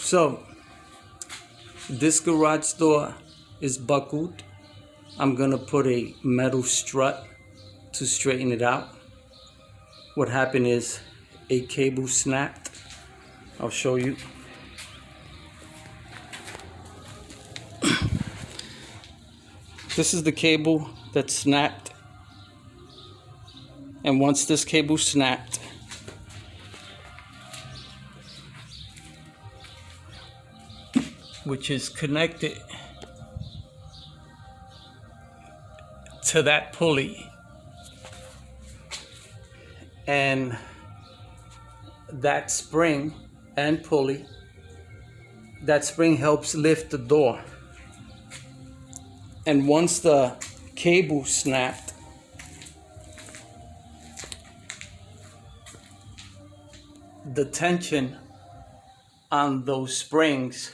So this garage door is buckled. I'm gonna put a metal strut to straighten it out. What happened is a cable snapped. I'll show you. This is the cable that snapped. And once this cable snapped, which is connected to that pulley, and that spring and pulley, that spring helps lift the door. And once the cable snapped, the tension on those springs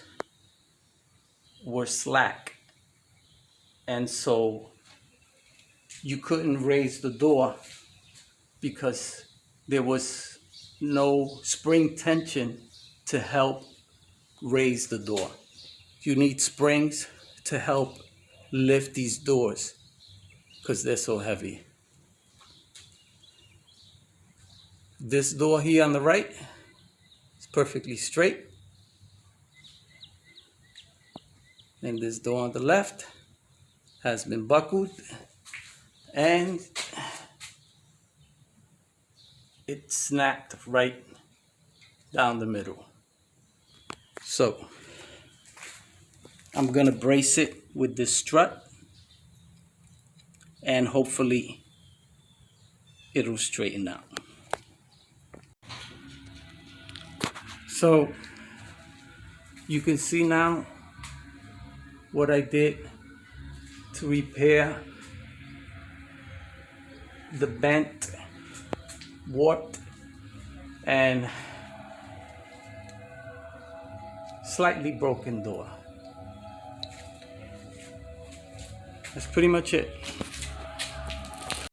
were slack, and so you couldn't raise the door because there was no spring tension to help raise the door. You need springs to help lift these doors because they're so heavy. This door here on the right is perfectly straight. And this door on the left has been buckled and it snapped right down the middle. So I'm gonna brace it with this strut and hopefully it'll straighten out. So you can see now what I did to repair the bent, warped, and slightly broken door. That's pretty much it.